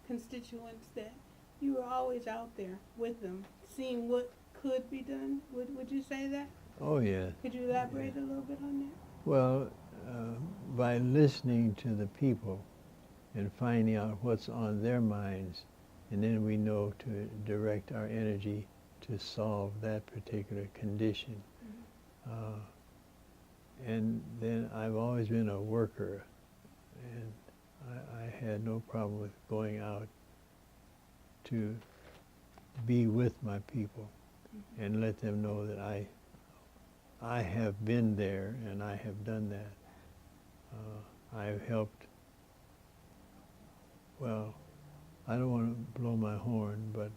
constituents that you were always out there with them, seeing what could be done. Would you say that? Oh yeah. Could you elaborate a little bit on that? Well, by listening to the people and finding out what's on their minds, and then we know to direct our energy to solve that particular condition. Mm-hmm. And then I've always been a worker, and I had no problem with going out to be with my people Mm-hmm. and let them know that I have been there and I have done that. I've helped, well, I don't want to blow my horn, but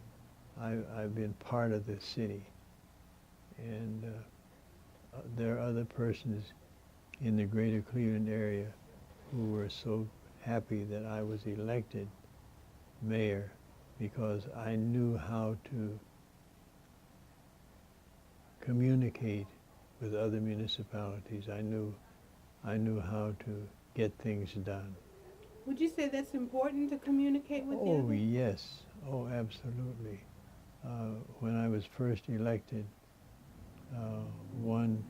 I've been part of the city. And there are other persons in the greater Cleveland area who were so happy that I was elected mayor because I knew how to communicate with other municipalities. I knew how to get things done. Would you say that's important to communicate with the Oh, other? yes. Oh, absolutely. When I was first elected, one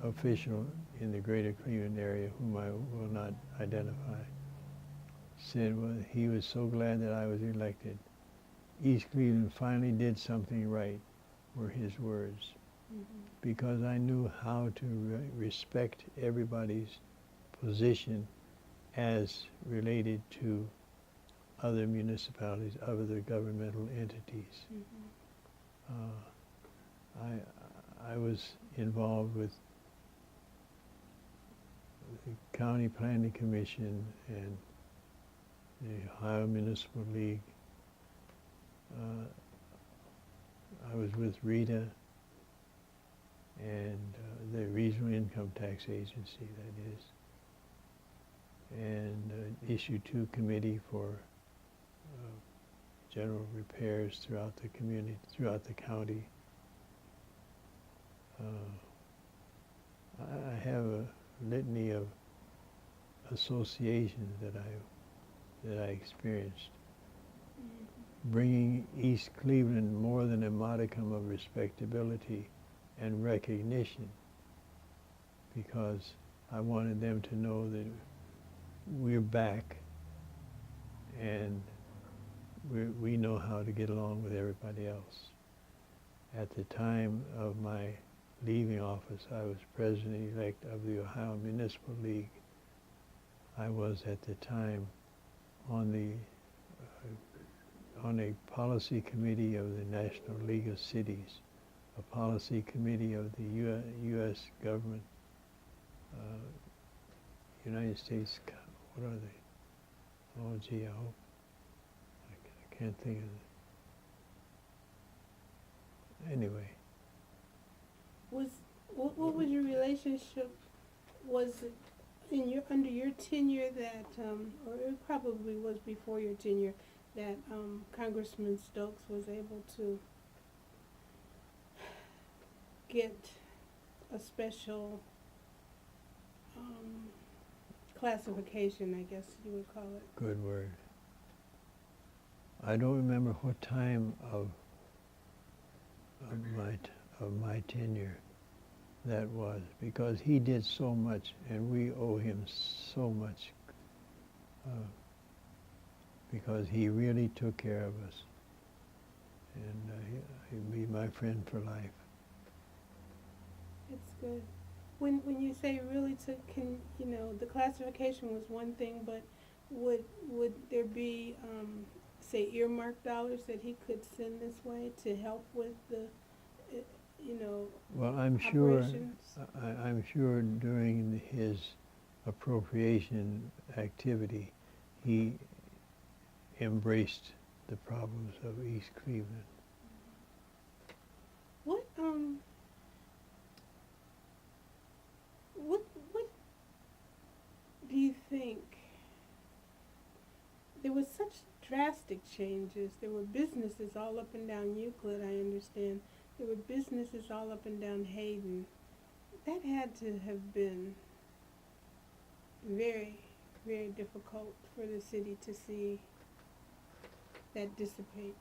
official in the greater Cleveland area, whom I will not identify, said, well, he was so glad that I was elected. East Cleveland finally did something right, were his words, Mm-hmm. because I knew how to respect everybody's position as related to other municipalities, other governmental entities. Mm-hmm. I was involved with the County Planning Commission and the Ohio Municipal League. I was with RETA and the Regional Income Tax Agency, that is, and Issue 2 Committee for general repairs throughout the community, throughout the county. I have a litany of associations that I experienced, bringing East Cleveland more than a modicum of respectability and recognition, because I wanted them to know that we're back and we know how to get along with everybody else. At the time of my leaving office, I was president-elect of the Ohio Municipal League. I was at the time on a policy committee of the National League of Cities, a policy committee of the U.S. government, United States, what are they? Oh gee, I hope, I can't think of it. Anyway. What was your relationship, was it under your tenure that, or it probably was before your tenure, that Congressman Stokes was able to get a special classification, I guess you would call it? Good word. I don't remember what time of my tenure that was, because he did so much and we owe him so much, because he really took care of us, and he'd be my friend for life. It's good. When you say really took, the classification was one thing, but would there be, say, earmarked dollars that he could send this way to help with the, well, I'm sure, operations? I'm sure during his appropriation activity, he embraced the problems of East Cleveland. What do you think? There was such drastic changes. There were businesses all up and down Euclid, I understand. There were businesses all up and down Hayden. That had to have been very, very difficult for the city to see that dissipate.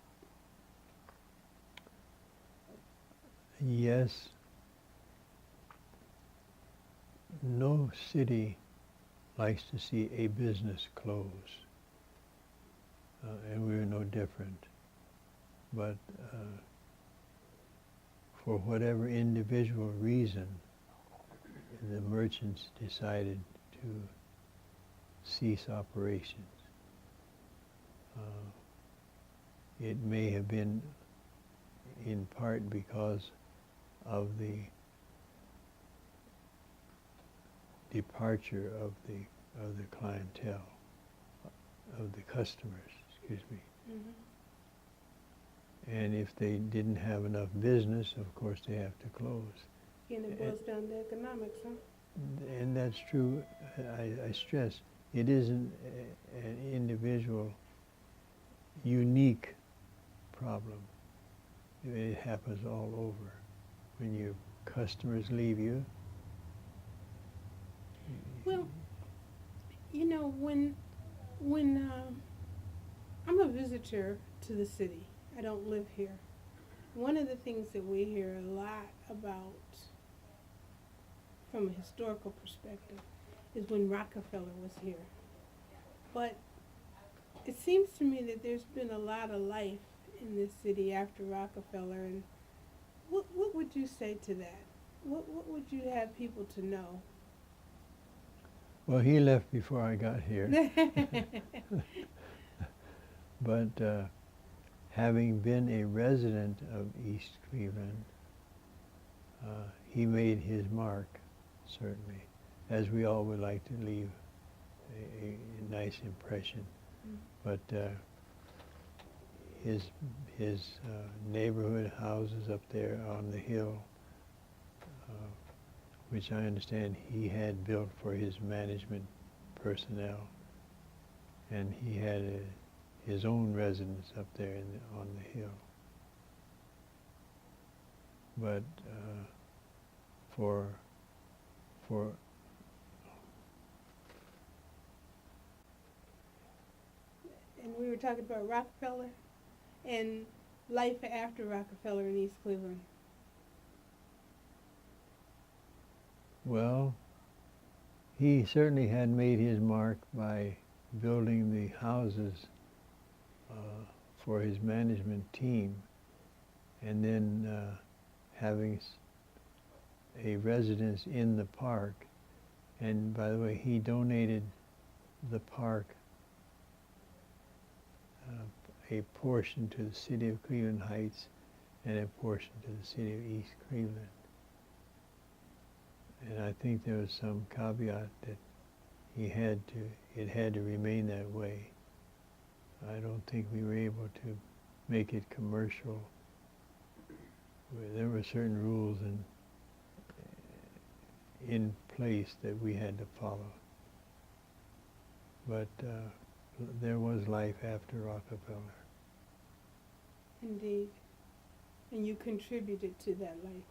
Yes. No city likes to see a business close, and we're no different. But for whatever individual reason, the merchants decided to cease operations. It may have been in part because of the departure of the clientele, of the customers, excuse me. Mm-hmm. And if they didn't have enough business, of course they have to close. And it boils down to economics, huh? And that's true. I stress, it isn't an individual, unique problem. It happens all over. When your customers leave you. Well, when I'm a visitor to the city, I don't live here. One of the things that we hear a lot about from a historical perspective is when Rockefeller was here. But it seems to me that there's been a lot of life in this city after Rockefeller, and what would you say to that? What would you have people to know? Well, he left before I got here. But having been a resident of East Cleveland, he made his mark, certainly, as we all would like to leave a nice impression. But his neighborhood houses up there on the hill, which I understand he had built for his management personnel, and he had his own residence up there on the hill. But for and we were talking about Rockefeller and life after Rockefeller in East Cleveland. Well, he certainly had made his mark by building the houses for his management team, and then having a residence in the park. And by the way, he donated the park, a portion, to the city of Cleveland Heights, and apportioned to the city of East Cleveland. And I think there was some caveat that it had to remain that way. I don't think we were able to make it commercial. There were certain rules in place that we had to follow. But there was life after Rockefeller. Indeed. And you contributed to that life.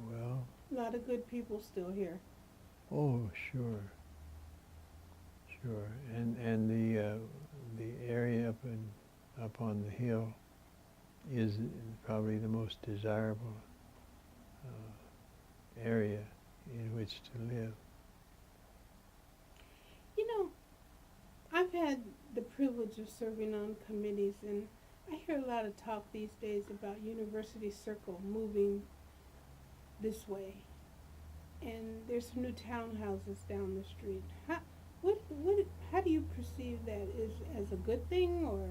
Well, A lot of good people still here. oh, sure. Sure. And the area up on the hill is probably the most desirable area in which to live. You know, I've had the privilege of serving on committees, and I hear a lot of talk these days about University Circle moving this way. And there's some new townhouses down the street. How do you perceive that? As a good thing or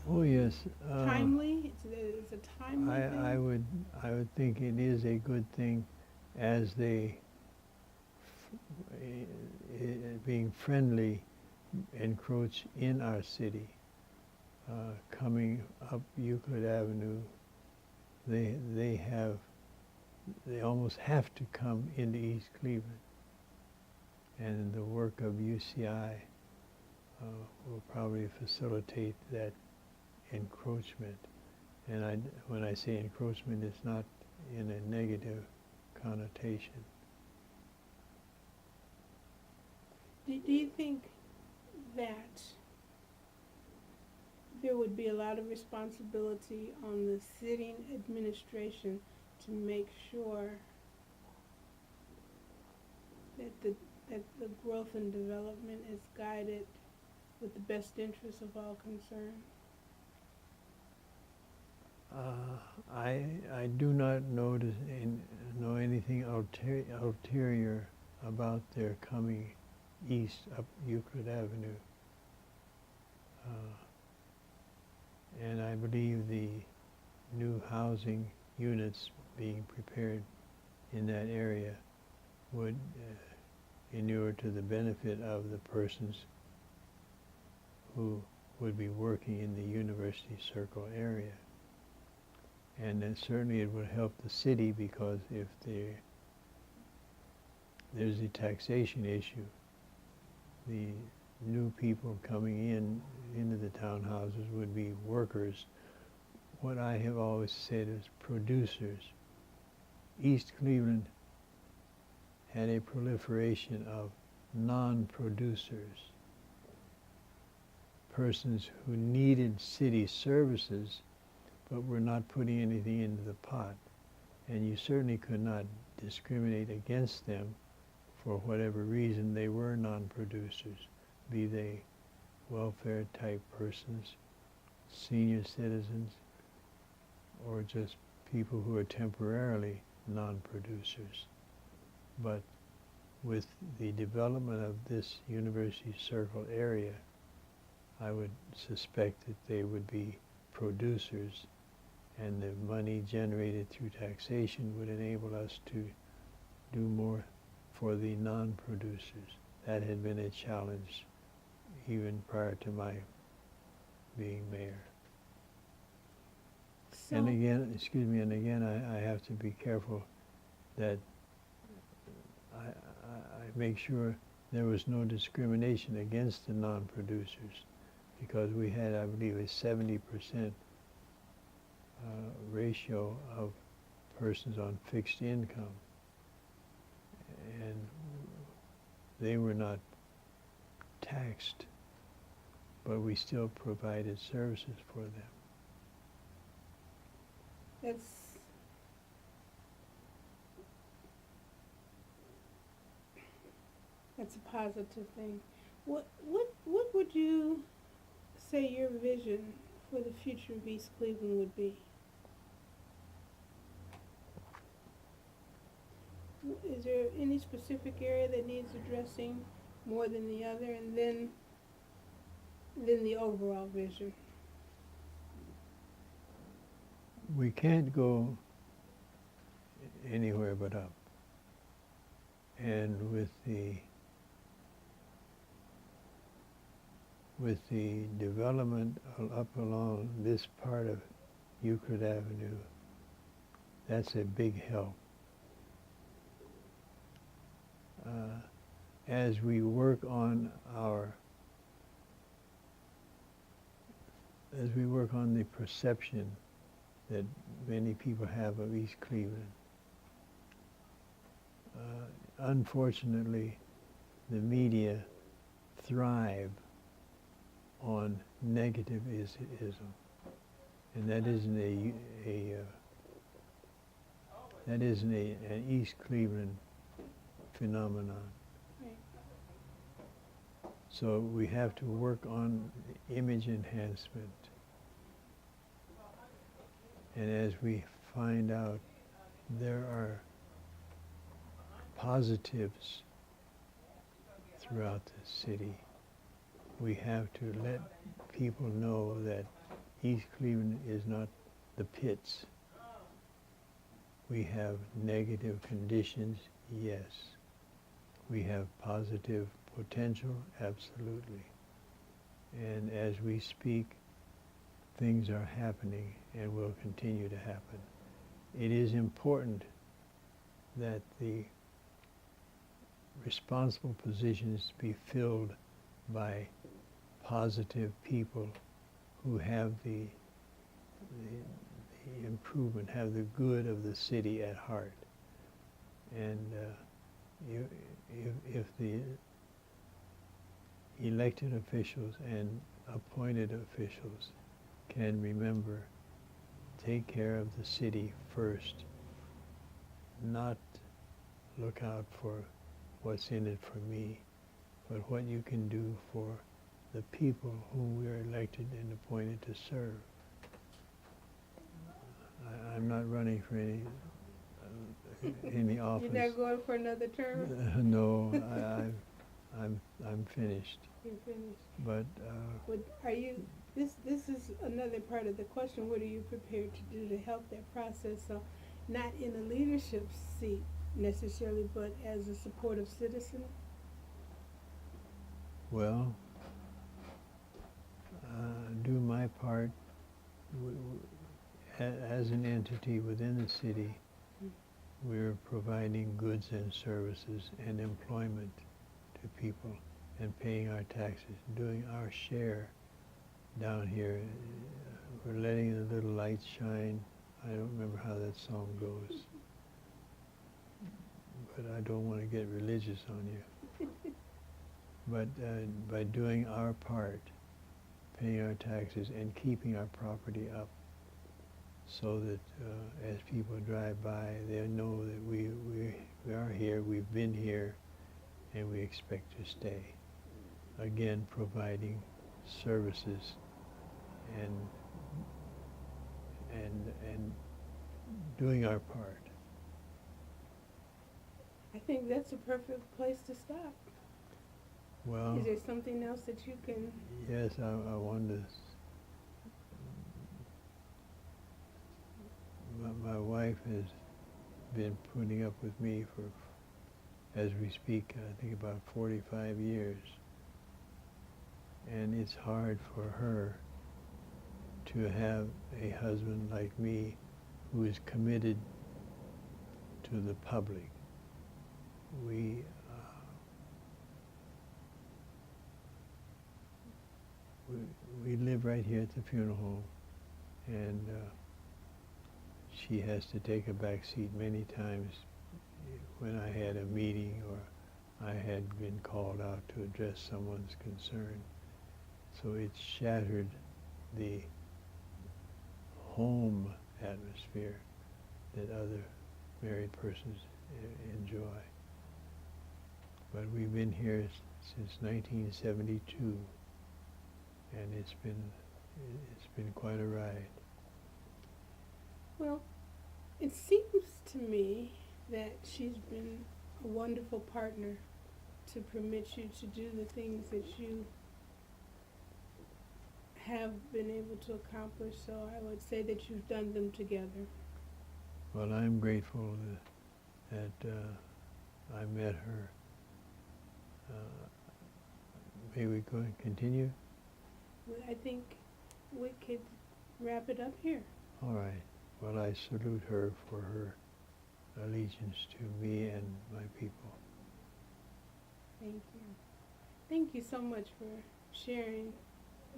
Oh yes. timely? It's a timely thing? I would think it is a good thing, as they being friendly encroach in our city. Coming up Euclid Avenue, they almost have to come into East Cleveland, and the work of UCI will probably facilitate that encroachment. And when I say encroachment, it's not in a negative connotation. Do you think that there would be a lot of responsibility on the sitting administration to make sure that the growth and development is guided with the best interests of all concerned? I do not know anything ulterior about their coming east up Euclid Avenue. And I believe the new housing units being prepared in that area would inure to the benefit of the persons who would be working in the University Circle area. And then certainly it would help the city, because if there's a taxation issue, the new people coming into the townhouses would be workers. What I have always said is producers. East Cleveland had a proliferation of non-producers, persons who needed city services but were not putting anything into the pot. And you certainly could not discriminate against them for whatever reason they were non-producers, be they welfare type persons, senior citizens, or just people who are temporarily non-producers. But with the development of this University Circle area, I would suspect that they would be producers, and the money generated through taxation would enable us to do more for the non-producers. That had been a challenge even prior to my being mayor. So, And again, I have to be careful that I make sure there was no discrimination against the non-producers, because we had, I believe, a 70% ratio of persons on fixed income, and they were not taxed, but we still provided services for them. that's a positive thing. What would you say your vision for the future of East Cleveland would be? Is there any specific area that needs addressing more than the other, and then the overall vision? we can't go anywhere but up. And with the development up along this part of Euclid Avenue, that's a big help. As we work on the perception that many people have of East Cleveland, unfortunately, the media thrive on negativism, and that isn't an East Cleveland phenomenon. Right. So we have to work on image enhancement, and as we find out there are positives throughout the city, we have to let people know that East Cleveland is not the pits. We have negative conditions, yes. We have positive potential, absolutely. And as we speak, things are happening and will continue to happen. It is important that the responsible positions be filled by positive people who have the improvement, have the good of the city at heart. And if the elected officials and appointed officials can remember, take care of the city first, not look out for what's in it for me, but what you can do for the people whom we are elected and appointed to serve. I'm not running for any office. You're not going for another term? No, I'm finished. You're finished. But are you? This is another part of the question. What are you prepared to do to help that process? So, not in a leadership seat necessarily, but as a supportive citizen. Well, do my part as an entity within the city. We're providing goods and services and employment to people and paying our taxes, doing our share down here. We're letting the little lights shine. I don't remember how that song goes, but I don't want to get religious on you. But by doing our part, paying our taxes and keeping our property up, so that as people drive by, they'll know that we are here, we've been here, and we expect to stay. Again, providing services and doing our part. I think that's a perfect place to stop. Well, is there something else that you can? Yes, I wanted to. My wife has been putting up with me for, as we speak, I think about 45 years. And it's hard for her to have a husband like me who is committed to the public. We live right here at the funeral home, and she has to take a back seat many times when I had a meeting or I had been called out to address someone's concern. So it shattered the home atmosphere that other married persons enjoy. But we've been here since 1972, and it's been quite a ride. Well, it seems to me that she's been a wonderful partner to permit you to do the things that you have been able to accomplish, so I would say that you've done them together. Well, I'm grateful that I met her. May we go and continue? Well, I think we could wrap it up here. All right. Well, I salute her for her allegiance to me and my people. Thank you. Thank you so much for sharing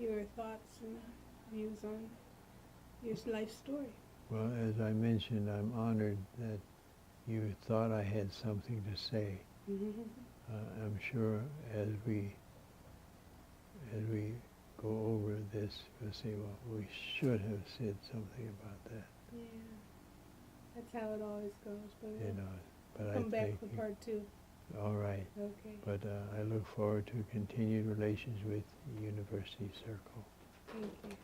your thoughts and views on your life story. Well, as I mentioned, I'm honored that you thought I had something to say. I'm sure as we go over this, we'll say, well, we should have said something about that. Yeah, that's how it always goes. But You know, but come I back thank for you. part 2. All right. Okay. But I look forward to continued relations with University Circle. Thank you.